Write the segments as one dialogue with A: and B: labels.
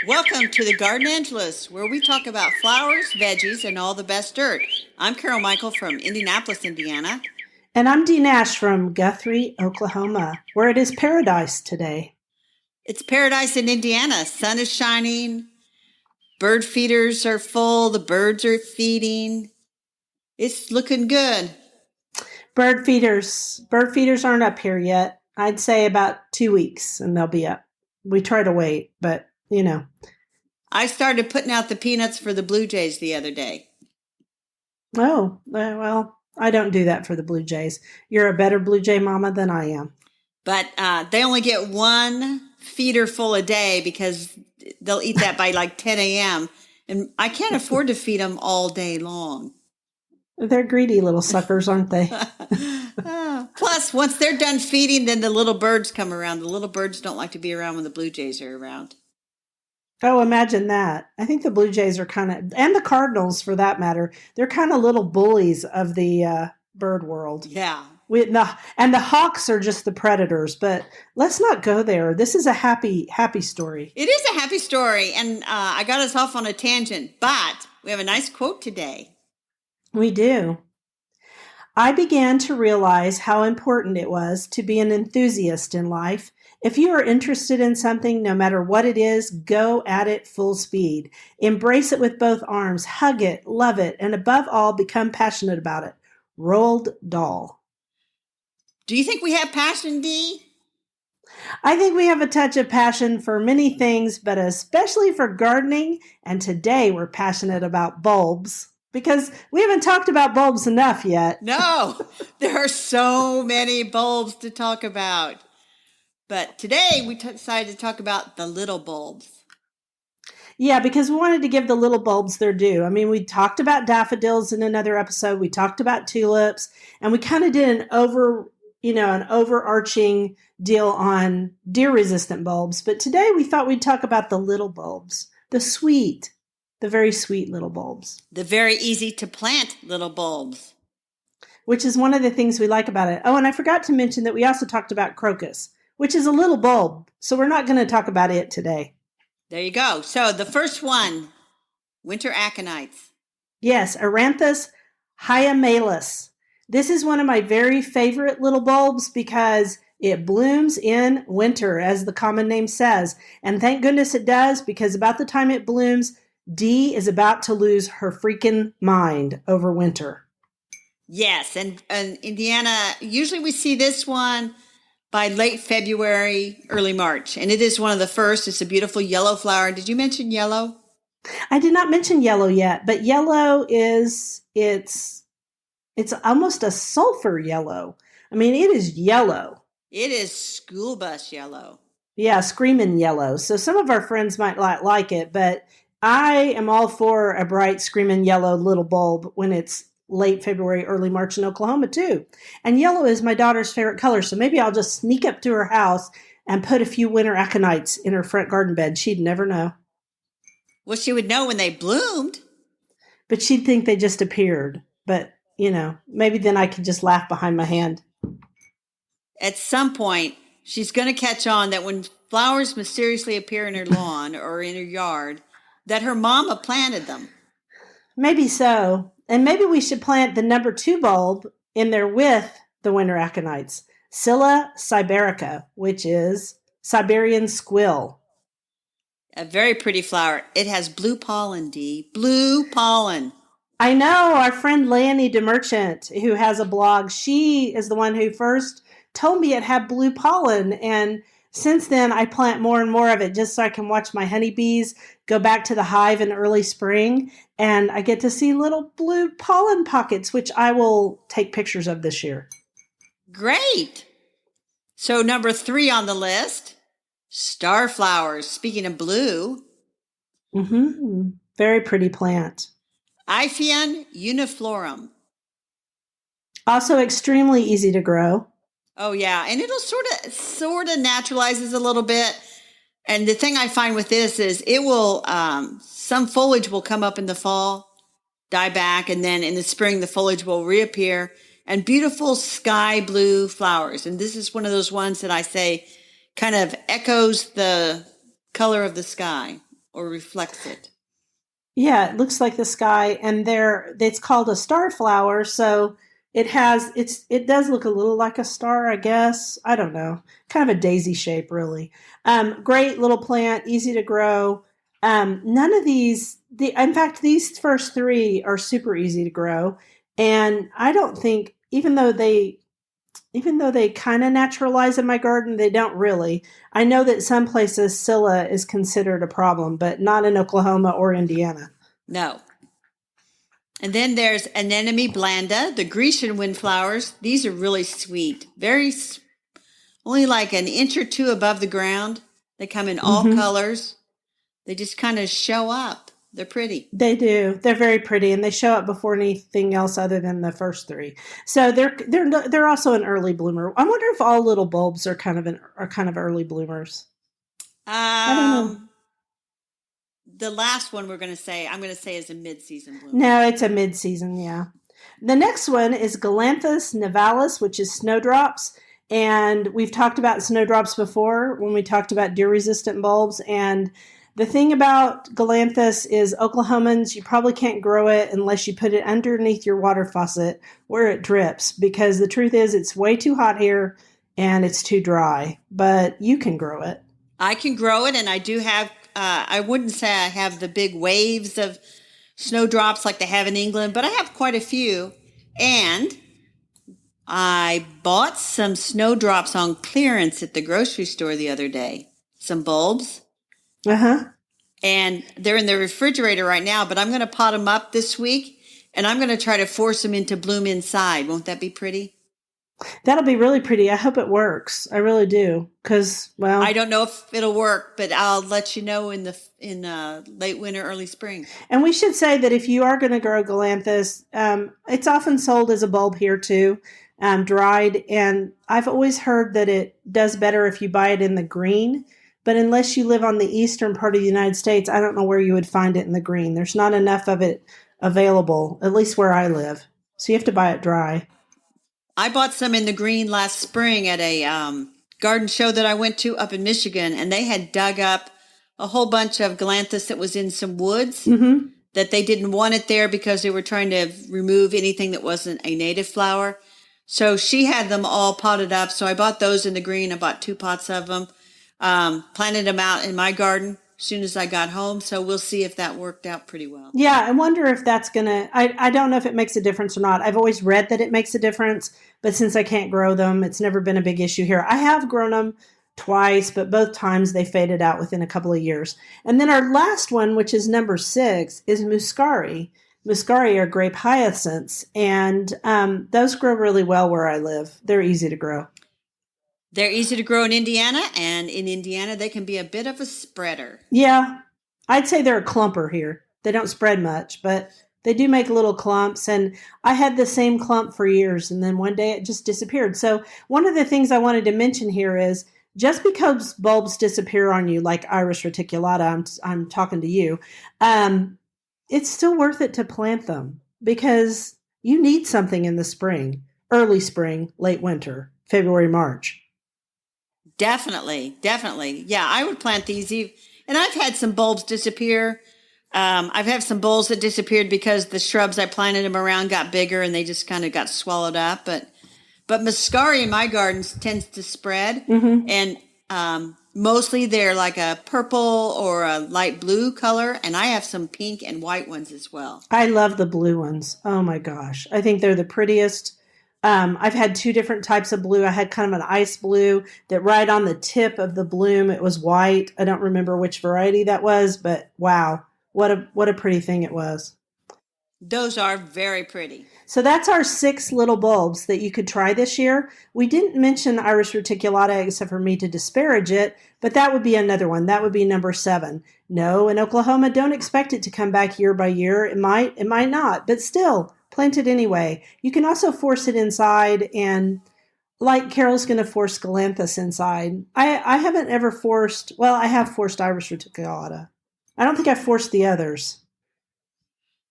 A: Welcome to the Garden Angelus, where we talk about flowers, veggies, and all the best dirt. I'm Carol Michael from Indianapolis, Indiana.
B: And I'm Dee Nash from Guthrie, Oklahoma, where it is paradise today.
A: It's paradise in Indiana. Sun is shining. Bird feeders are full. The birds are feeding. It's looking good.
B: Bird feeders aren't up here yet. I'd say about 2 weeks and they'll be up. We try to wait, but
A: I started putting out the peanuts for the blue jays the other day.
B: Oh, well, I don't do that for the Blue Jays. You're a better Blue Jay mama than I am.
A: But they only get one feeder full a day because they'll eat that by like 10 a.m. And I can't afford to feed them all day long.
B: They're greedy little suckers, aren't they?
A: Plus, once they're done feeding, then the little birds come around. The little birds don't like to be around when the blue jays are around.
B: Oh, imagine that. I think the Blue Jays are and the Cardinals for that matter, they're kind of little bullies of the bird world.
A: Yeah.
B: And the hawks are just the predators, but let's not go there. This is a happy story.
A: It is a happy story, and I got us off on a tangent, but we have a nice quote today.
B: We do. I began to realize how important it was to be an enthusiast in life. If you are interested in something, no matter what it is, go at it full speed. Embrace it with both arms, hug it, love it, and above all, become passionate about it. Roald Dahl.
A: Do you think we have passion, Dee?
B: I think we have a touch of passion for many things, but especially for gardening. And today we're passionate about bulbs because we haven't talked about bulbs enough yet.
A: No, there are so many bulbs to talk about. But today we decided to talk about the little bulbs.
B: Yeah, because we wanted to give the little bulbs their due. I mean, we talked about daffodils in another episode. We talked about tulips, and we kind of did an overarching deal on deer-resistant bulbs. But today we thought we'd talk about the little bulbs, the very sweet little bulbs.
A: The very easy to plant little bulbs.
B: Which is one of the things we like about it. Oh, and I forgot to mention that we also talked about crocus, which is a little bulb. So we're not going to talk about it today.
A: There you go. So the first one, winter aconites.
B: Yes, Aranthus hyemalis. This is one of my very favorite little bulbs because it blooms in winter, as the common name says. And thank goodness it does, because about the time it blooms, Dee is about to lose her freaking mind over winter.
A: Yes, and Indiana, usually we see this one by late February, early March. And it is one of the first. It's a beautiful yellow flower. Did you mention yellow?
B: I did not mention yellow yet, but yellow it's almost a sulfur yellow. I mean, it is yellow.
A: It is school bus yellow.
B: Yeah, screaming yellow. So some of our friends might like it, but I am all for a bright screaming yellow little bulb when it's late February, early March in Oklahoma too. And yellow is my daughter's favorite color. So maybe I'll just sneak up to her house and put a few winter aconites in her front garden bed. She'd never know.
A: Well, she would know when they bloomed.
B: But she'd think they just appeared. But, maybe then I could just laugh behind my hand.
A: At some point, she's going to catch on that when flowers mysteriously appear in her lawn or in her yard, that her mama planted them.
B: Maybe so. And maybe we should plant the number 2 bulb in there with the winter aconites. Scilla siberica, which is Siberian squill.
A: A very pretty flower. It has blue pollen, Dee. Blue pollen.
B: I know. Our friend Leonie DeMerchant, who has a blog, she is the one who first told me it had blue pollen. And since then, I plant more and more of it just so I can watch my honeybees go back to the hive in early spring. And I get to see little blue pollen pockets, which I will take pictures of this year.
A: Great. So number 3 on the list, starflowers. Speaking of blue.
B: Mm-hmm. Very pretty plant.
A: Iphion uniflorum.
B: Also extremely easy to grow.
A: Oh, yeah. And it'll sort of naturalizes a little bit. And the thing I find with this is it will, some foliage will come up in the fall, die back, and then in the spring, the foliage will reappear, and beautiful sky blue flowers. And this is one of those ones that I say kind of echoes the color of the sky. or reflects it.
B: Yeah, it looks like the sky, and it's called a star flower, so it does look a little like a star, I guess. I don't know. Kind of a daisy shape, really. Great little plant, easy to grow. None of in fact, these first three are super easy to grow, and I don't think, even though they kind of naturalize in my garden, they don't really. I know that some places Scilla is considered a problem, but not in Oklahoma or Indiana.
A: No. And then there's Anemone blanda, the Grecian windflowers. These are really sweet. Only like an inch or two above the ground. They come in all colors. They just kind of show up. They're pretty.
B: They do. They're very pretty, and they show up before anything else other than the first three. So they're also an early bloomer. I wonder if all little bulbs are kind of early bloomers. I don't know.
A: The last one I'm going to say is a mid-season bloomer.
B: No, it's a mid-season, yeah. The next one is Galanthus nivalis, which is snowdrops. And we've talked about snowdrops before when we talked about deer-resistant bulbs. And the thing about Galanthus is Oklahomans, you probably can't grow it unless you put it underneath your water faucet where it drips, because the truth is it's way too hot here and it's too dry. But you can grow it.
A: I can grow it, and I do have, I wouldn't say I have the big waves of snowdrops like they have in England, but I have quite a few. And I bought some snowdrops on clearance at the grocery store the other day. Some bulbs.
B: Uh-huh.
A: And they're in the refrigerator right now, but I'm going to pot them up this week, and I'm going to try to force them into bloom inside. Won't that be pretty?
B: That'll be really pretty. I hope it works. I really do. Because, well,
A: I don't know if it'll work, but I'll let you know in late winter, early spring.
B: And we should say that if you are going to grow Galanthus, it's often sold as a bulb here too, dried. And I've always heard that it does better if you buy it in the green. But unless you live on the eastern part of the United States, I don't know where you would find it in the green. There's not enough of it available, at least where I live. So you have to buy it dry.
A: I bought some in the green last spring at a garden show that I went to up in Michigan, and they had dug up a whole bunch of Galanthus that was in some woods that they didn't want it there because they were trying to remove anything that wasn't a native flower. So she had them all potted up. So I bought those in the green. I bought 2 pots of them, planted them out in my garden as soon as I got home. So we'll see if that worked out pretty well.
B: Yeah, I wonder if that's going to, I don't know if it makes a difference or not. I've always read that it makes a difference, but since I can't grow them, it's never been a big issue here. I have grown them twice, but both times they faded out within a couple of years. And then our last one, which is number 6, is Muscari. Muscari are grape hyacinths, and those grow really well where I live. They're easy to grow.
A: They're easy to grow in Indiana, and in Indiana, they can be a bit of a spreader.
B: Yeah, I'd say they're a clumper here. They don't spread much, but they do make little clumps, and I had the same clump for years, and then one day it just disappeared. So one of the things I wanted to mention here is just because bulbs disappear on you, like Iris reticulata, I'm talking to you, it's still worth it to plant them because you need something in the spring, early spring, late winter, February, March.
A: Definitely. Yeah, I would plant these. And I've had some bulbs disappear. I've had some bulbs that disappeared because the shrubs I planted them around got bigger and they just kind of got swallowed up. But Muscari in my gardens tends to spread. And mostly they're like a purple or a light blue color. And I have some pink and white ones as well.
B: I love the blue ones. Oh my gosh. I think they're the prettiest. I've had 2 different types of blue. I had kind of an ice blue that right on the tip of the bloom, it was white. I don't remember which variety that was, but wow, what a pretty thing it was.
A: Those are very pretty.
B: So that's our 6 little bulbs that you could try this year. We didn't mention Iris reticulata except for me to disparage it, but that would be another one. That would be number 7. No, in Oklahoma, don't expect it to come back year by year. It might not, but still, plant it anyway. You can also force it inside, and like Carol's going to force Galanthus inside. I haven't ever forced, well, I have forced Iris reticulata. I don't think I've forced the others.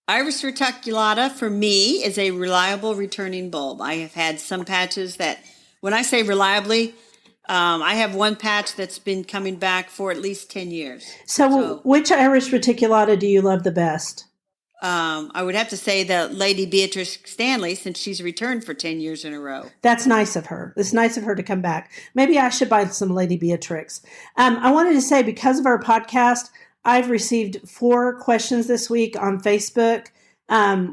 A: Iris reticulata, for me, is a reliable returning bulb. I have had some patches that, when I say reliably, I have one patch that's been coming back for at least 10 years.
B: So which Irish reticulata do you love the best?
A: I would have to say that Lady Beatrice Stanley, since she's returned for 10 years in a row.
B: That's nice of her. It's nice of her to come back. Maybe I should buy some Lady Beatrix. I wanted to say, because of our podcast, I've received 4 questions this week on Facebook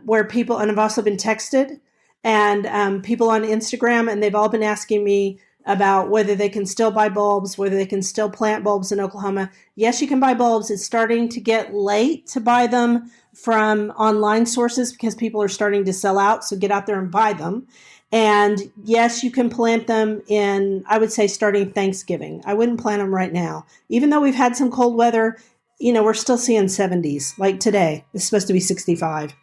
B: where people, and I've also been texted, and people on Instagram, and they've all been asking me about whether they can still buy bulbs, whether they can still plant bulbs in Oklahoma. Yes, you can buy bulbs. It's starting to get late to buy them from online sources because people are starting to sell out. So get out there and buy them. And yes, you can plant them in, I would say, starting Thanksgiving. I wouldn't plant them right now. Even though we've had some cold weather, we're still seeing 70s. Like today, it's supposed to be 65.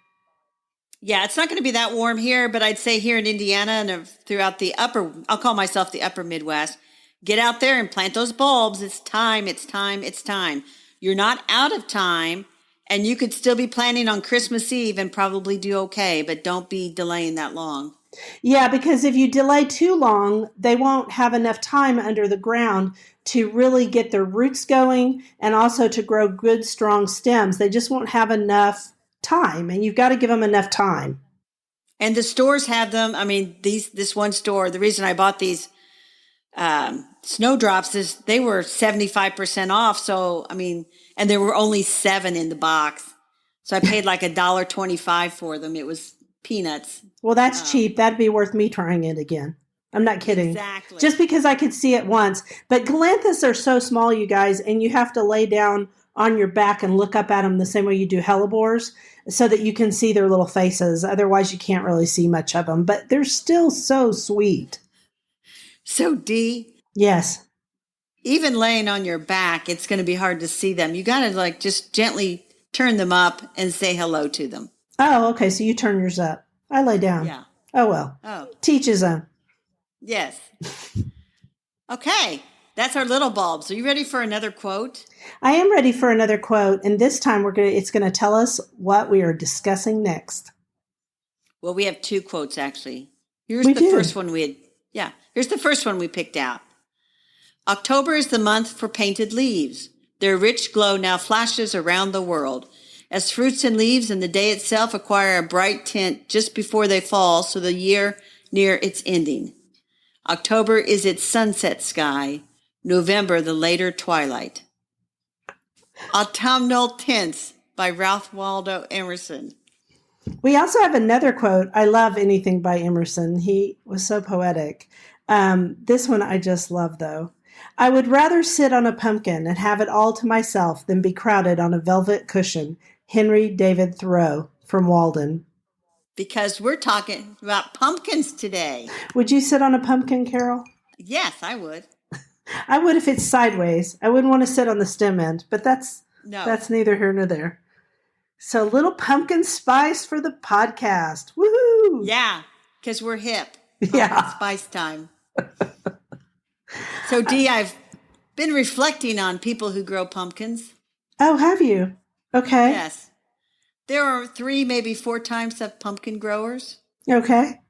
A: Yeah, it's not going to be that warm here, but I'd say here in Indiana and throughout I'll call myself the upper Midwest, get out there and plant those bulbs. It's time, it's time, it's time. You're not out of time, and you could still be planting on Christmas Eve and probably do okay, but don't be delaying that long.
B: Yeah, because if you delay too long, they won't have enough time under the ground to really get their roots going and also to grow good, strong stems. They just won't have enough time, and you've got to give them enough time.
A: And the stores have them. I mean, this one store, the reason I bought these snowdrops is they were 75% off. So, I mean, and there were only 7 in the box. So I paid like $1.25 for them. It was peanuts.
B: Well, that's cheap. That'd be worth me trying it again. I'm not kidding.
A: Exactly.
B: Just because I could see it once. But galanthus are so small, you guys, and you have to lay down on your back and look up at them the same way you do hellebores so that you can see their little faces. Otherwise, you can't really see much of them. But they're still so sweet.
A: So, Dee?
B: Yes.
A: Even laying on your back, it's going to be hard to see them. You got to just gently turn them up and say hello to them.
B: Oh, okay. So you turn yours up. I lay down.
A: Yeah.
B: Oh, well.
A: Oh.
B: Teach his own.
A: Yes. Okay. That's our little bulbs. Are you ready for another quote?
B: I am ready for another quote, and this time it's going to tell us what we are discussing next.
A: Well, we have 2 quotes actually. Here's the first one we picked out. October is the month for painted leaves. Their rich glow now flashes around the world. As fruits and leaves and the day itself acquire a bright tint just before they fall, so the year near its ending. October is its sunset sky. November, the later twilight. Autumnal Tints by Ralph Waldo Emerson.
B: We also have another quote. I love anything by Emerson. He was so poetic. This one I just love, though. I would rather sit on a pumpkin and have it all to myself than be crowded on a velvet cushion. Henry David Thoreau from Walden.
A: Because we're talking about pumpkins today.
B: Would you sit on a pumpkin, Carol?
A: Yes, I would.
B: I would if it's sideways. I wouldn't want to sit on the stem end, but that's neither here nor there. So little pumpkin spice for the podcast. Woohoo!
A: Yeah, because we're hip.
B: Yeah.
A: Spice time. So, Dee, I've been reflecting on people who grow pumpkins.
B: Oh, have you? Okay.
A: Yes. There are 3, maybe 4 types of pumpkin growers.
B: Okay.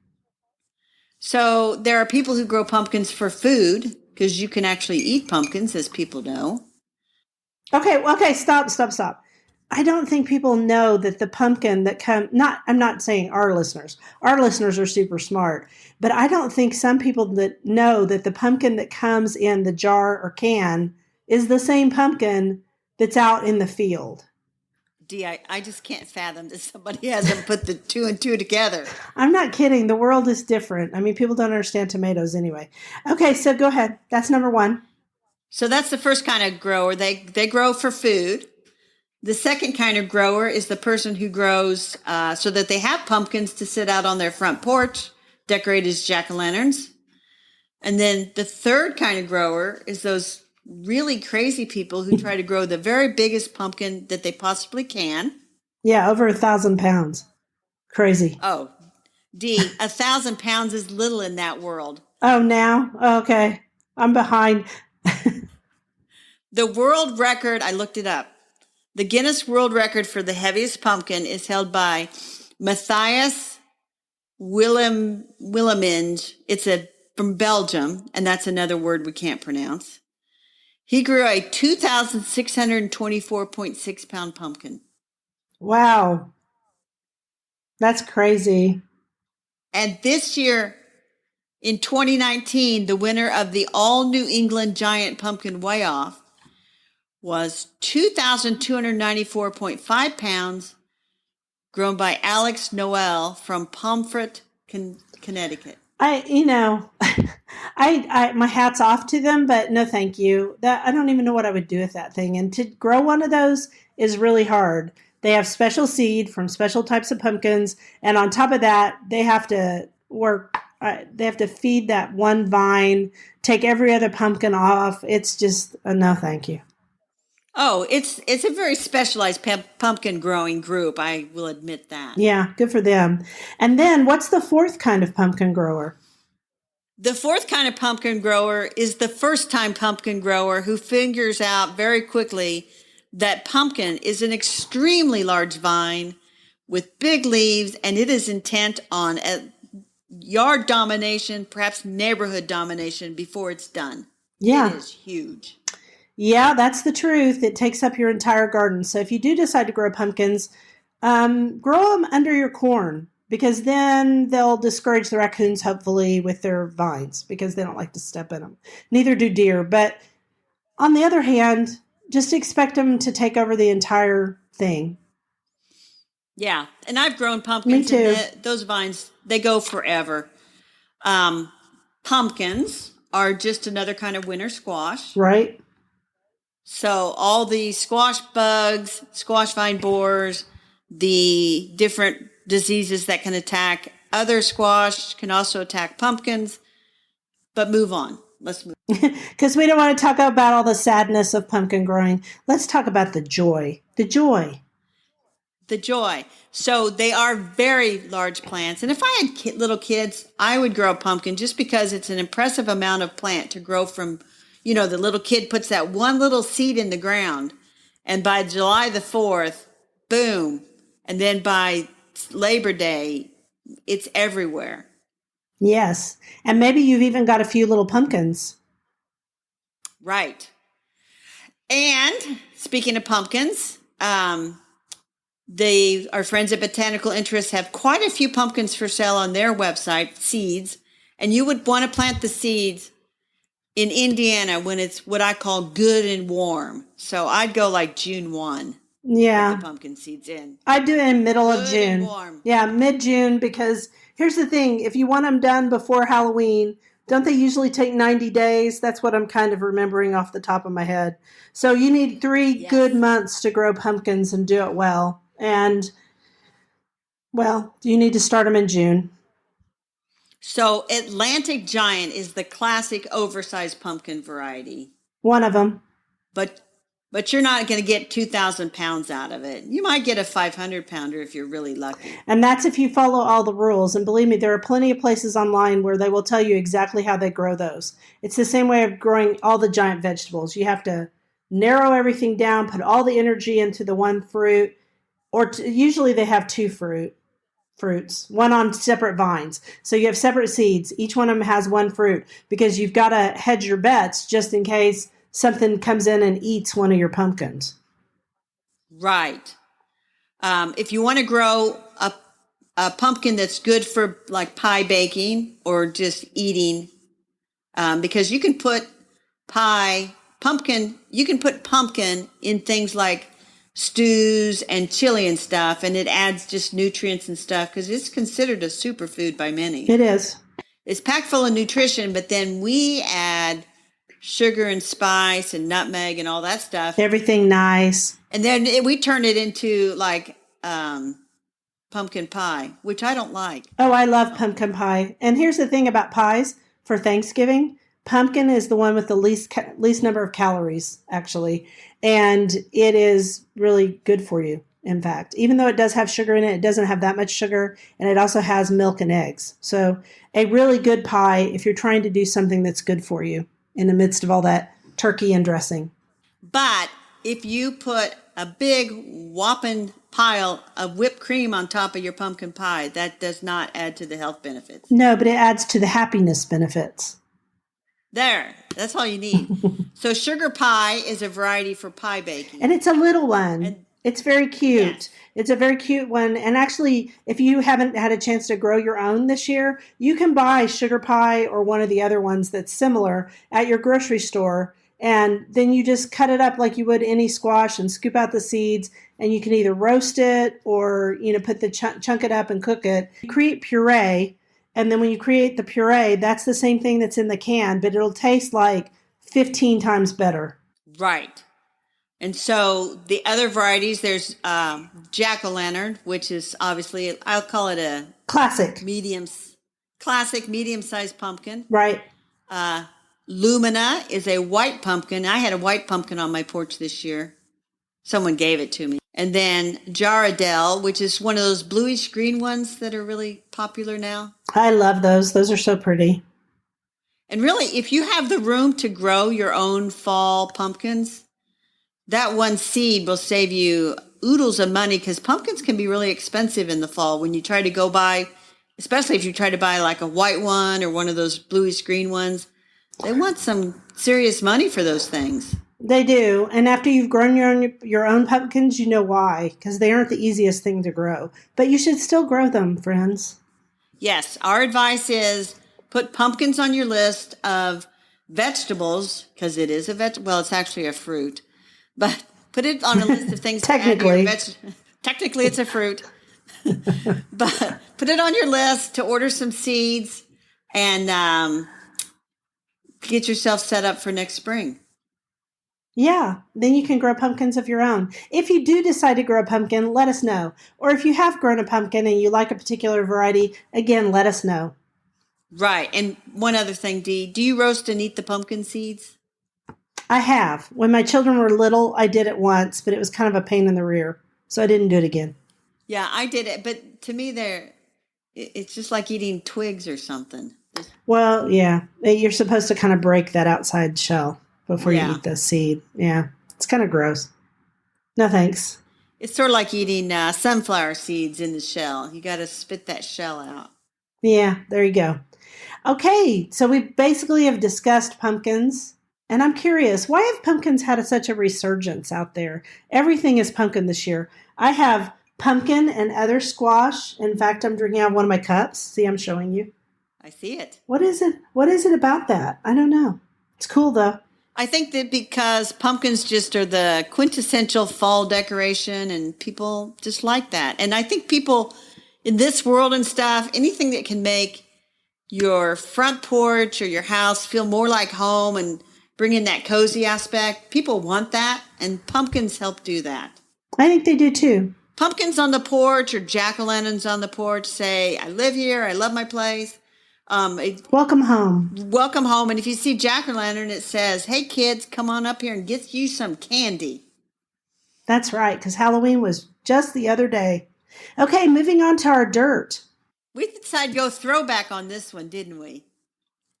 B: So
A: there are people who grow pumpkins for food, because you can actually eat pumpkins, as people know.
B: Okay, stop. I don't think people know that the pumpkin that I'm not saying our listeners. Our listeners are super smart, but I don't think some people that know that the pumpkin that comes in the jar or can is the same pumpkin that's out in the field.
A: Dee, I just can't fathom that somebody hasn't put the 2 and 2 together.
B: I'm not kidding. The world is different. I mean, people don't understand tomatoes anyway. Okay, so go ahead. That's number 1.
A: So that's the first kind of grower. They grow for food. The second kind of grower is the person who grows so that they have pumpkins to sit out on their front porch, decorate as jack-o'-lanterns. And then the third kind of grower is those really crazy people who try to grow the very biggest pumpkin that they possibly can.
B: Yeah, over 1,000 pounds. Crazy.
A: Oh, Dee, 1,000 pounds is little in that world.
B: Oh, now? Okay. I'm behind.
A: The world record, I looked it up. The Guinness World Record for the heaviest pumpkin is held by Matthias Willemenge. It's a from Belgium, and that's another word we can't pronounce. He grew a 2,624.6 pound pumpkin.
B: Wow. That's crazy.
A: And this year, in 2019, the winner of the All New England Giant Pumpkin Weigh-Off was 2,294.5 pounds, grown by Alex Noel from Pomfret, Connecticut.
B: I my hat's off to them, but no, thank you. That I don't even know what I would do with that thing. And to grow one of those is really hard. They have special seed from special types of pumpkins, and on top of that, they have to work. They have to feed that one vine, take every other pumpkin off. It's just no, thank you.
A: Oh, it's a very specialized pumpkin growing group. I will admit that.
B: Yeah, good for them. And then, what's the fourth kind of pumpkin grower?
A: The fourth kind of pumpkin grower is the first-time pumpkin grower who figures out very quickly that pumpkin is an extremely large vine with big leaves, and it is intent on yard domination, perhaps neighborhood domination before it's done.
B: Yeah.
A: It is huge.
B: Yeah, that's the truth. It takes up your entire garden. So if you do decide to grow pumpkins, grow them under your corn, because then they'll discourage the raccoons, hopefully, with their vines, because they don't like to step in them. Neither do deer. But on the other hand, just expect them to take over the entire thing.
A: Yeah, and I've grown pumpkins.
B: Me too.
A: And those vines, they go forever. Pumpkins are just another kind of winter squash.
B: Right.
A: So all the squash bugs, squash vine borers, the different diseases that can attack other squash can also attack pumpkins. But move on. Let's move on.
B: Because we don't want to talk about all the sadness of pumpkin growing. Let's talk about the joy. The joy.
A: The joy. So they are very large plants. And if I had little kids, I would grow a pumpkin just because it's an impressive amount of plant to grow from. You know, the little kid puts that one little seed in the ground, and by July the 4th, boom. And then by Labor Day, it's everywhere.
B: Yes. And maybe you've even got a few little pumpkins.
A: Right. And speaking of pumpkins, our friends at Botanical Interests have quite a few pumpkins for sale on their website, seeds. And you would want to plant the seeds in Indiana when it's what I call good and warm. So I'd go like June 1.
B: Yeah.
A: Put the pumpkin seeds in.
B: I'd do it in middle of June.
A: And warm.
B: Yeah, mid-June, because here's the thing. If you want them done before Halloween, don't they usually take 90 days? That's what I'm kind of remembering off the top of my head. So you need 3 good months to grow pumpkins and do it well. And, well, you need to start them in June.
A: So Atlantic Giant is the classic oversized pumpkin variety.
B: One of them.
A: But you're not going to get 2,000 pounds out of it. You might get a 500 pounder if you're really lucky.
B: And that's if you follow all the rules. And believe me, there are plenty of places online where they will tell you exactly how they grow those. It's the same way of growing all the giant vegetables. You have to narrow everything down, put all the energy into the one fruit, or usually they have 2 fruits, one on separate vines. So you have separate seeds. Each one of them has 1 fruit, because you've got to hedge your bets just in case something comes in and eats one of your pumpkins.
A: Right. If you want to grow a pumpkin that's good for like pie baking or just eating, because you can put pumpkin in things like stews and chili and stuff, and it adds just nutrients and stuff because it's considered a superfood by many.
B: It is.
A: It's packed full of nutrition, but then we add sugar and spice and nutmeg and all that stuff.
B: Everything nice.
A: And then we turn it into like pumpkin pie, which I don't like.
B: Oh, I love pumpkin pie. And here's the thing about pies for Thanksgiving. Pumpkin is the one with the least number of calories, actually. And it is really good for you, in fact. Even though it does have sugar in it, it doesn't have that much sugar. And it also has milk and eggs. So a really good pie if you're trying to do something that's good for you in the midst of all that turkey and dressing.
A: But if you put a big whopping pile of whipped cream on top of your pumpkin pie, that does not add to the health benefits.
B: No, but it adds to the happiness benefits.
A: There, that's all you need. So sugar pie is a variety for pie baking.
B: And it's a little one.
A: And
B: it's very cute.
A: yes.
B: It's a very cute one. And actually, if you haven't had a chance to grow your own this year, you can buy sugar pie or one of the other ones that's similar at your grocery store. And then you just cut it up like you would any squash and scoop out the seeds. And you can either roast it or, put the chunk it up and cook it. You create puree. And then when you create the puree, that's the same thing that's in the can, but it'll taste like 15 times better.
A: Right. And so the other varieties, there's jack-o'-lantern, which is obviously, I'll call it a
B: classic
A: medium-sized pumpkin.
B: Right.
A: Lumina is a white pumpkin. I had a white pumpkin on my porch this year. Someone gave it to me. And then Jarradell, which is one of those bluish green ones that are really popular now.
B: I love those. Those are so pretty.
A: And really, if you have the room to grow your own fall pumpkins, that one seed will save you oodles of money, because pumpkins can be really expensive in the fall when you try to go buy, especially if you try to buy like a white one or one of those bluish green ones. They want some serious money for those things.
B: They do. And after you've grown your own pumpkins, you know why, because they aren't the easiest thing to grow. But you should still grow them, friends.
A: Yes. Our advice is put pumpkins on your list of vegetables, because it is a well, it's actually a fruit. But put it on a list of things.
B: Technically.
A: Technically, it's a fruit. But put it on your list to order some seeds and get yourself set up for next spring.
B: Yeah, then you can grow pumpkins of your own. If you do decide to grow a pumpkin, let us know. Or if you have grown a pumpkin and you like a particular variety, again, let us know.
A: Right. And one other thing, Dee, do you roast and eat the pumpkin seeds?
B: I have. When my children were little, I did it once, but it was kind of a pain in the rear. So I didn't do it again.
A: Yeah, I did it. But to me, it's just like eating twigs or something.
B: Well, yeah. You're supposed to kind of break that outside shell before you eat the seed. Yeah. It's kind of gross. No, thanks.
A: It's sort of like eating sunflower seeds in the shell. You got to spit that shell out.
B: Yeah, there you go. Okay, so we basically have discussed pumpkins. And I'm curious, why have pumpkins had such a resurgence out there? Everything is pumpkin this year. I have pumpkin and other squash. In fact, I'm drinking out of one of my cups. See, I'm showing you.
A: I see it.
B: What is it? What is it about that? I don't know. It's cool, though.
A: I think that because pumpkins just are the quintessential fall decoration, and people just like that. And I think people in this world and stuff, anything that can make your front porch or your house feel more like home and bring in that cozy aspect, people want that, and pumpkins help do that.
B: I think they do too.
A: Pumpkins on the porch or jack-o'-lanterns on the porch say, I live here, I love my place.
B: Welcome home.
A: Welcome home. And if you see jack-o'-lantern, it says, hey kids, come on up here and get you some candy.
B: That's right, because Halloween was just the other day. Okay, moving on to our dirt.
A: We decided to go throwback on this one, didn't we?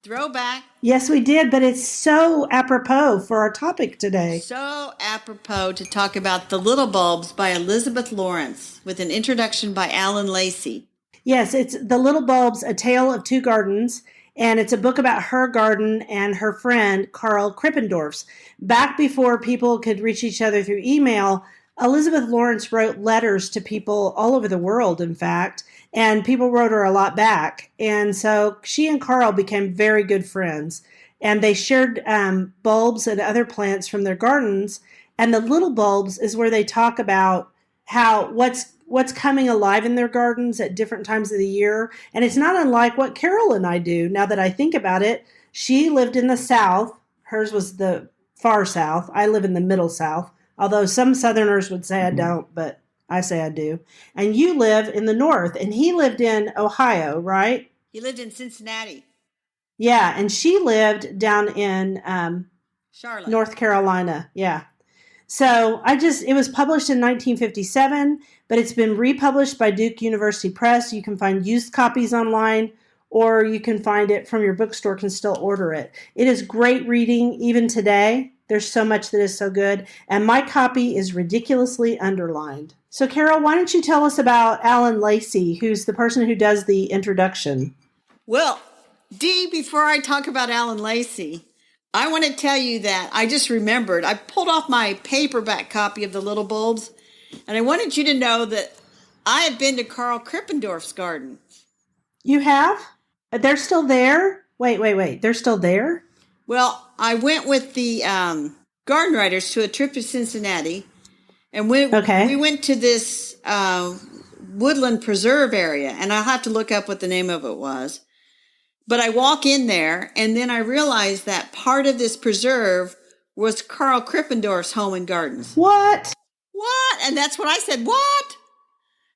A: Throwback.
B: Yes, we did, but it's so apropos for our topic today.
A: So apropos to talk about The Little Bulbs by Elizabeth Lawrence with an introduction by Alan Lacy.
B: Yes, it's The Little Bulbs, A Tale of Two Gardens, and it's a book about her garden and her friend, Carl Krippendorf's. Back before people could reach each other through email, Elizabeth Lawrence wrote letters to people all over the world, in fact, and people wrote her a lot back. And so she and Carl became very good friends, and they shared bulbs and other plants from their gardens. And The Little Bulbs is where they talk about how what's coming alive in their gardens at different times of the year. And it's not unlike what Carol and I do. Now that I think about it, she lived in the South. Hers was the far South. I live in the middle South, although some Southerners would say I don't, but I say I do. And you live in the North, and he lived in Ohio, right?
A: He lived in Cincinnati.
B: Yeah, and she lived down in
A: Charlotte,
B: North Carolina. Yeah. So it was published in 1957, but it's been republished by Duke University Press. You can find used copies online, or you can find it from your bookstore, can still order it. It is great reading even today. There's so much that is so good. And my copy is ridiculously underlined. So, Carol, why don't you tell us about Alan Lacy, who's the person who does the introduction?
A: Well, Dee, before I talk about Alan Lacy, I want to tell you that I just remembered. I pulled off my paperback copy of The Little Bulbs, and I wanted you to know that I have been to Carl Krippendorf's garden.
B: You have? They're still there? Wait. They're still there?
A: Well, I went with the garden writers to a trip to Cincinnati, and we went to this woodland preserve area, and I'll have to look up what the name of it was. But I walk in there, and then I realized that part of this preserve was Carl Krippendorf's home and gardens.
B: What?
A: And that's what I said, what?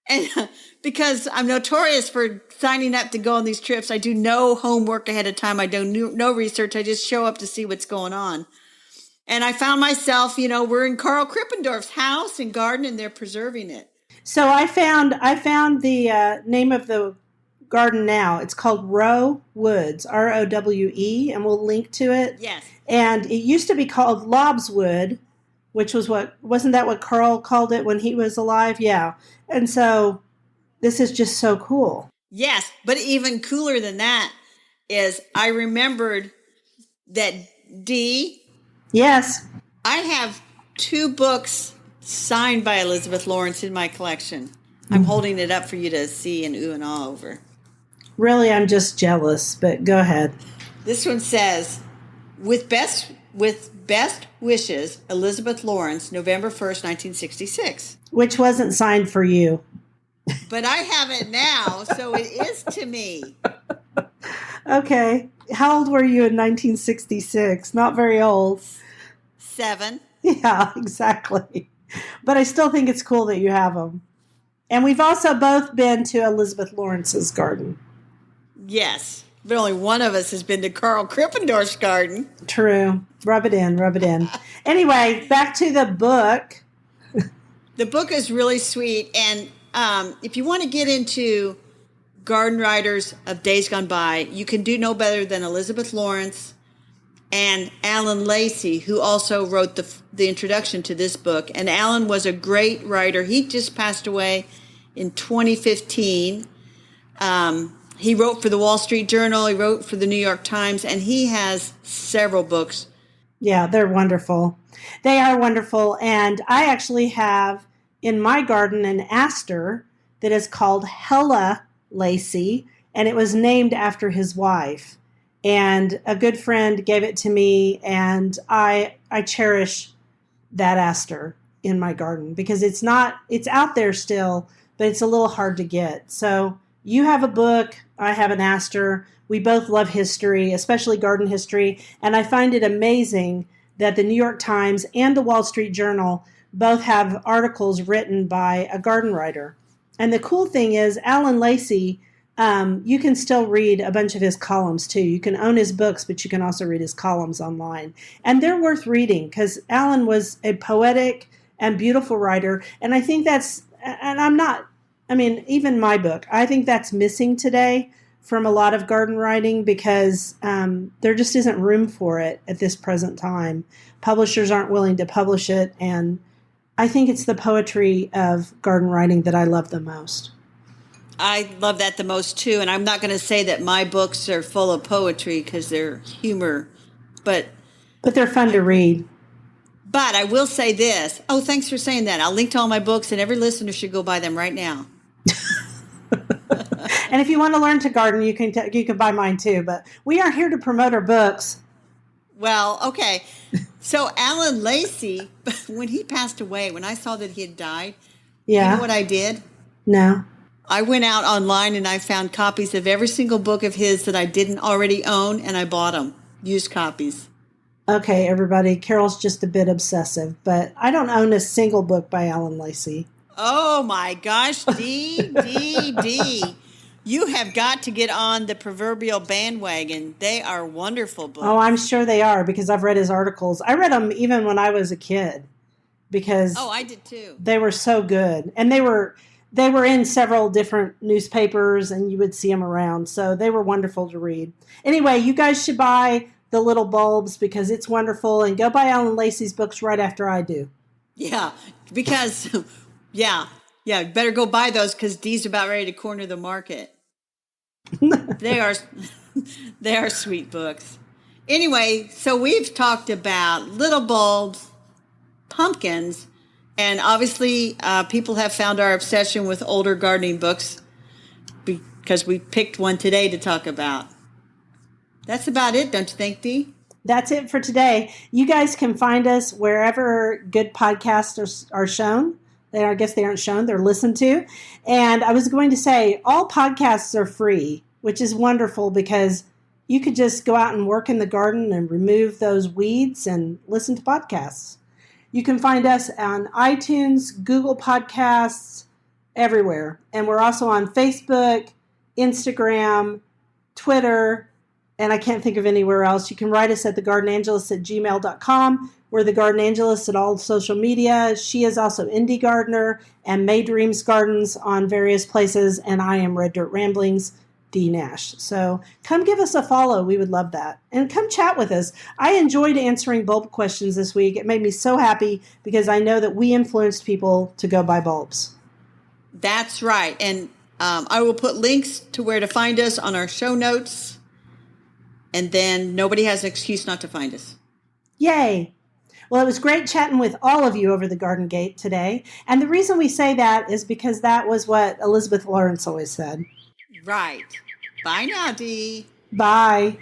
A: And because I'm notorious for signing up to go on these trips, I do no homework ahead of time. I do no research. I just show up to see what's going on. And I found myself, we're in Carl Krippendorf's house and garden, and they're preserving it.
B: So I found the name of the garden now. It's called Rowe Woods, Rowe, and we'll link to it.
A: Yes.
B: And it used to be called Lobswood, which wasn't that what Carl called it when he was alive? Yeah. And so this is just so cool.
A: Yes, but even cooler than that is I remembered that Dee.
B: Yes.
A: I have 2 books signed by Elizabeth Lawrence in my collection. I'm holding it up for you to see and ooh and ah over.
B: Really, I'm just jealous, but go ahead.
A: This one says, with best wishes, Elizabeth Lawrence, November 1st, 1966.
B: Which wasn't signed for you.
A: But I have it now, so it is to me.
B: Okay. How old were you in 1966? Not very old.
A: 7.
B: Yeah, exactly. But I still think it's cool that you have them. And we've also both been to Elizabeth Lawrence's garden.
A: Yes, but only one of us has been to Carl Krippendorf's garden.
B: True. Rub it in. Anyway, back to the book.
A: The book is really sweet. And if you want to get into garden writers of days gone by, you can do no better than Elizabeth Lawrence and Alan Lacy, who also wrote the introduction to this book. And Alan was a great writer. He just passed away in 2015. He wrote for the Wall Street Journal. He wrote for the New York Times, and he has several books.
B: Yeah, they're wonderful. They are wonderful. And I actually have in my garden an aster that is called Hella Lacy, and it was named after his wife. And a good friend gave it to me, and I cherish that aster in my garden because it's out there still, but it's a little hard to get. So you have a book, I have an aster. We both love history, especially garden history, and I find it amazing that the New York Times and the Wall Street Journal both have articles written by a garden writer. And the cool thing is, Alan Lacy, you can still read a bunch of his columns too. You can own his books, but you can also read his columns online. And they're worth reading because Alan was a poetic and beautiful writer. And I think even my book, I think that's missing today from a lot of garden writing because there just isn't room for it at this present time. Publishers aren't willing to publish it. And I think it's the poetry of garden writing that I love the most.
A: I love that the most, too. And I'm not going to say that my books are full of poetry because they're humor, but
B: they're fun to read.
A: But I will say this. Oh, thanks for saying that. I'll link to all my books, and every listener should go buy them right now.
B: And if you want to learn to garden, you can buy mine, too. But we aren't here to promote our books.
A: Well, okay. So Alan Lacy, when he passed away, when I saw that he had died,
B: yeah.
A: You know what I did?
B: No.
A: I went out online and I found copies of every single book of his that I didn't already own, and I bought them, used copies.
B: Okay, everybody, Carol's just a bit obsessive, but I don't own a single book by Alan Lacy.
A: Oh my gosh, Dee. You have got to get on the proverbial bandwagon. They are wonderful books.
B: Oh, I'm sure they are because I've read his articles. I read them even when I was a kid because
A: I did too.
B: They were so good. And they were in several different newspapers and you would see them around. So they were wonderful to read. Anyway, you guys should buy the little bulbs because it's wonderful. And go buy Alan Lacy's books right after I do.
A: Yeah, because yeah, better go buy those because Dee's about ready to corner the market. They are they are sweet books. Anyway, so we've talked about little bulbs, pumpkins, and obviously people have found our obsession with older gardening books because we picked one today to talk about. That's about it, don't you think, Dee?
B: That's it for today. You guys can find us wherever good podcasts are shown. I guess they aren't shown, they're listened to. And I was going to say, all podcasts are free, which is wonderful because you could just go out and work in the garden and remove those weeds and listen to podcasts. You can find us on iTunes, Google Podcasts, everywhere. And we're also on Facebook, Instagram, Twitter, and I can't think of anywhere else. You can write us at thegardenangelists@gmail.com. We're the Garden Angelists at all social media. She is also Indie Gardener and May Dreams Gardens on various places. And I am Red Dirt Ramblings, Dee Nash. So come give us a follow. We would love that. And come chat with us. I enjoyed answering bulb questions this week. It made me so happy because I know that we influenced people to go buy bulbs.
A: That's right. And I will put links to where to find us on our show notes. And then nobody has an excuse not to find us.
B: Yay. Well, it was great chatting with all of you over the garden gate today. And the reason we say that is because that was what Elizabeth Lawrence always said.
A: Right. Bye now, Dee.
B: Bye.